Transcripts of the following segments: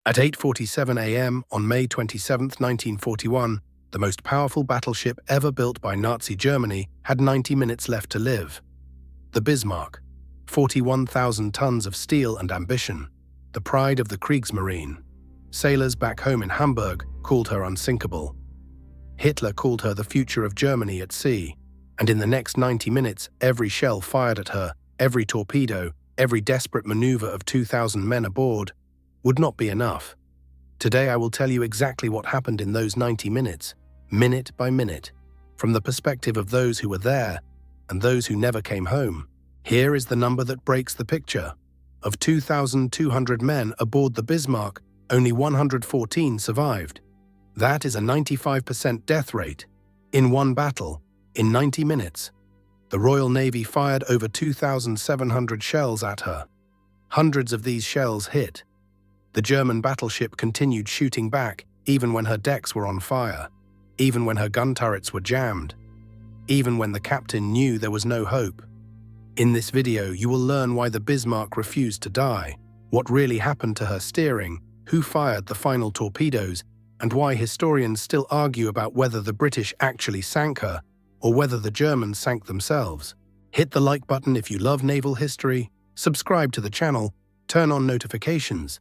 At 8:47 a.m. on May 27, 1941, the most powerful battleship ever built by Nazi Germany had 90 minutes left to live. The Bismarck, 41,000 tons of steel and ambition, the pride of the Kriegsmarine. Sailors back home in Hamburg called her unsinkable. Hitler called her the future of Germany at sea, and in the next 90 minutes, every shell fired at her, every torpedo, every desperate maneuver of 2,000 men aboard, would not be enough. Today I will tell you exactly what happened in those 90 minutes, minute by minute, from the perspective of those who were there and those who never came home. Here is the number that breaks the picture. Of 2,200 men aboard the Bismarck, only 114 survived. That is a 95% death rate. In one battle, in 90 minutes, the Royal Navy fired over 2,700 shells at her. Hundreds of these shells hit. The German battleship continued shooting back even when her decks were on fire, even when her gun turrets were jammed, even when the captain knew there was no hope. In this video, you will learn why the Bismarck refused to die, what really happened to her steering, who fired the final torpedoes, and why historians still argue about whether the British actually sank her or whether the Germans sank themselves. Hit the like button if you love naval history, subscribe to the channel, turn on notifications,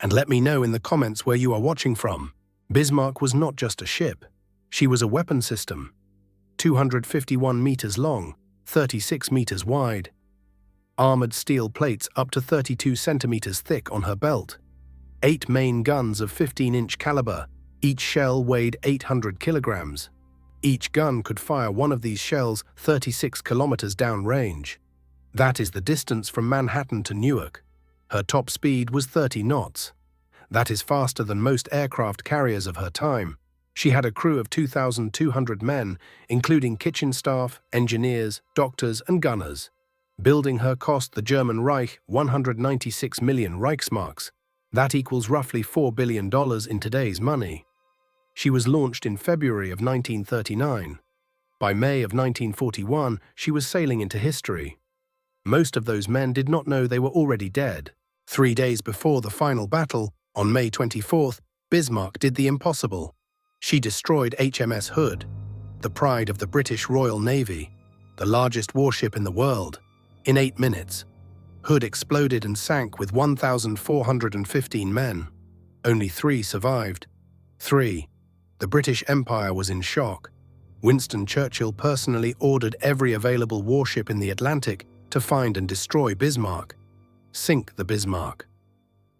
and let me know in the comments where you are watching from. Bismarck was not just a ship. She was a weapon system. 251 meters long, 36 meters wide. Armored steel plates up to 32 centimeters thick on her belt. 8 main guns of 15-inch caliber. Each shell weighed 800 kilograms. Each gun could fire one of these shells 36 kilometers downrange. That is the distance from Manhattan to Newark. Her top speed was 30 knots. That is faster than most aircraft carriers of her time. She had a crew of 2,200 men, including kitchen staff, engineers, doctors, and gunners. Building her cost the German Reich 196 million Reichsmarks. That equals roughly $4 billion in today's money. She was launched in February of 1939. By May of 1941, she was sailing into history. Most of those men did not know they were already dead. 3 days before the final battle, on May 24th, Bismarck did the impossible. She destroyed HMS Hood, the pride of the British Royal Navy, the largest warship in the world, in 8 minutes. Hood exploded and sank with 1,415 men. Only 3 survived. 3. The British Empire was in shock. Winston Churchill personally ordered every available warship in the Atlantic to find and destroy Bismarck. Sink the Bismarck.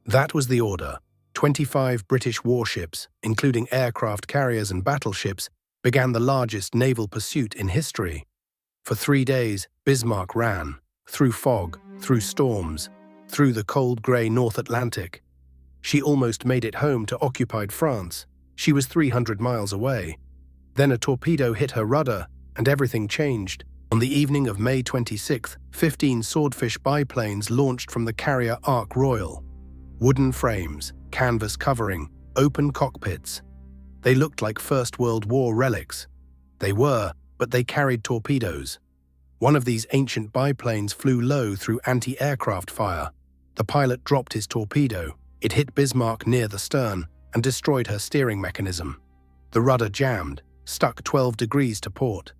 That was the order. 25 British warships, including aircraft carriers and battleships, began the largest naval pursuit in history. For 3 days, Bismarck ran, through fog, through storms, through the cold grey North Atlantic. She almost made it home to occupied France. She was 300 miles away. Then a torpedo hit her rudder, and everything changed. On the evening of May 26th, 15 Swordfish biplanes launched from the carrier Ark Royal. Wooden frames, canvas covering, open cockpits. They looked like First World War relics. They were, but they carried torpedoes. One of these ancient biplanes flew low through anti-aircraft fire. The pilot dropped his torpedo. It hit Bismarck near the stern and destroyed her steering mechanism. The rudder jammed, stuck 12 degrees to port.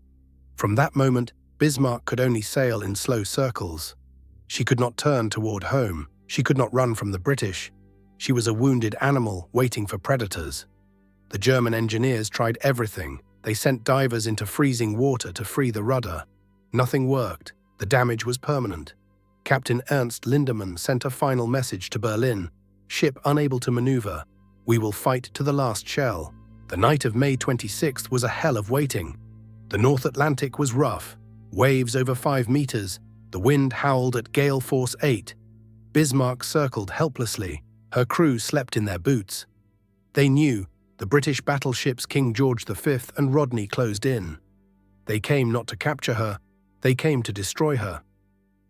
From that moment, Bismarck could only sail in slow circles. She could not turn toward home. She could not run from the British. She was a wounded animal waiting for predators. The German engineers tried everything. They sent divers into freezing water to free the rudder. Nothing worked. The damage was permanent. Captain Ernst Lindemann sent a final message to Berlin. Ship unable to maneuver. We will fight to the last shell. The night of May 26th was a hell of waiting. The North Atlantic was rough. Waves over 5 meters. The wind howled at gale force 8. Bismarck circled helplessly. Her crew slept in their boots. They knew the British battleships King George V and Rodney closed in. They came not to capture her. They came to destroy her.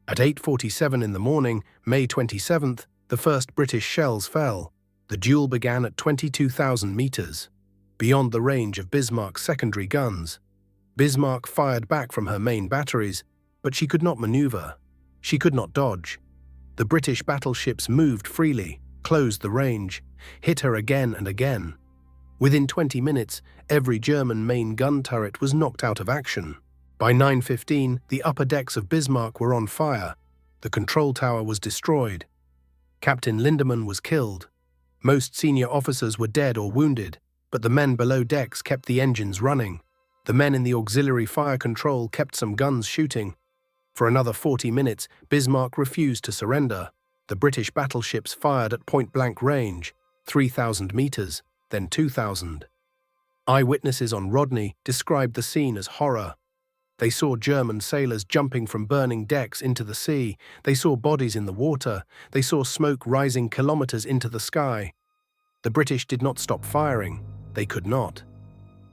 At 8:47 in the morning, May 27th, the first British shells fell. The duel began at 22,000 meters, beyond the range of Bismarck's secondary guns. Bismarck fired back from her main batteries, but she could not maneuver. She could not dodge. The British battleships moved freely, closed the range, hit her again and again. Within 20 minutes, every German main gun turret was knocked out of action. By 9:15, the upper decks of Bismarck were on fire. The control tower was destroyed. Captain Lindemann was killed. Most senior officers were dead or wounded, but the men below decks kept the engines running. The men in the auxiliary fire control kept some guns shooting. For another 40 minutes, Bismarck refused to surrender. The British battleships fired at point-blank range, 3,000 meters, then 2,000. Eyewitnesses on Rodney described the scene as horror. They saw German sailors jumping from burning decks into the sea. They saw bodies in the water. They saw smoke rising kilometers into the sky. The British did not stop firing. They could not.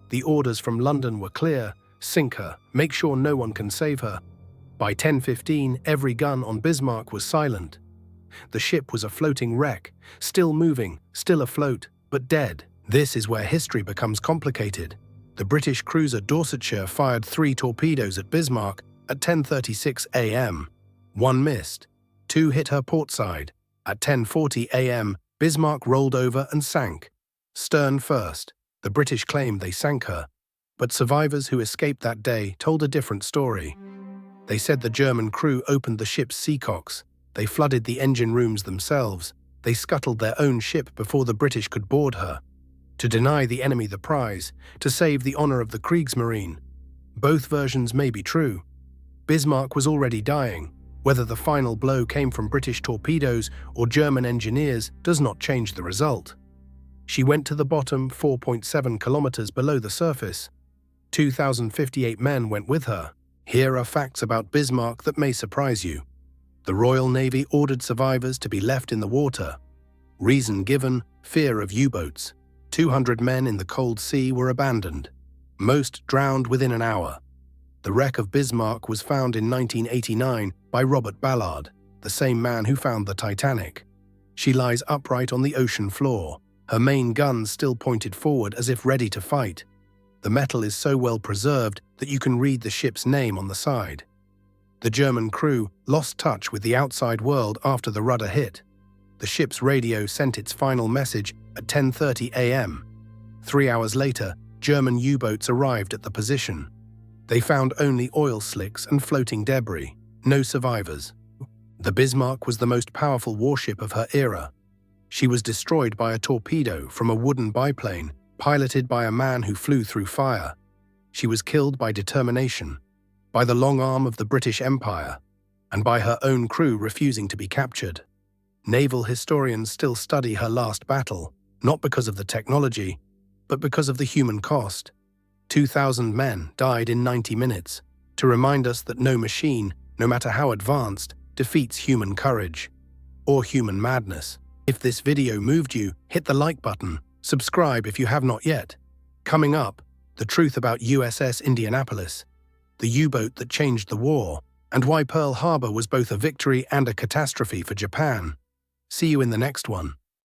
The orders from London were clear: sink her, make sure no one can save her. By 10:15, every gun on Bismarck was silent. The ship was a floating wreck, still moving, still afloat, but dead. This is where history becomes complicated. The British cruiser Dorsetshire fired 3 torpedoes at Bismarck at 10:36 a.m. One missed. 2 hit her port side. At 10:40 a.m., Bismarck rolled over and sank. Stern first. The British claimed they sank her, but survivors who escaped that day told a different story. They said the German crew opened the ship's seacocks. They flooded the engine rooms themselves. They scuttled their own ship before the British could board her. To deny the enemy the prize, to save the honor of the Kriegsmarine. Both versions may be true. Bismarck was already dying. Whether the final blow came from British torpedoes or German engineers does not change the result. She went to the bottom 4.7 kilometers below the surface. 2,058 men went with her. Here are facts about Bismarck that may surprise you. The Royal Navy ordered survivors to be left in the water. Reason given: fear of U-boats. 200 men in the cold sea were abandoned. Most drowned within an hour. The wreck of Bismarck was found in 1989 by Robert Ballard, the same man who found the Titanic. She lies upright on the ocean floor, her main guns still pointed forward as if ready to fight. The metal is so well preserved that you can read the ship's name on the side. The German crew lost touch with the outside world after the rudder hit. The ship's radio sent its final message at 10:30 a.m. 3 hours later, German U-boats arrived at the position. They found only oil slicks and floating debris, no survivors. The Bismarck was the most powerful warship of her era. She was destroyed by a torpedo from a wooden biplane, piloted by a man who flew through fire. She was killed by determination, by the long arm of the British Empire, and by her own crew refusing to be captured. Naval historians still study her last battle, not because of the technology, but because of the human cost. 2,000 men died in 90 minutes, to remind us that no machine, no matter how advanced, defeats human courage or human madness. If this video moved you, hit the like button, subscribe if you have not yet. Coming up, the truth about USS Indianapolis, the U-boat that changed the war, and why Pearl Harbor was both a victory and a catastrophe for Japan. See you in the next one.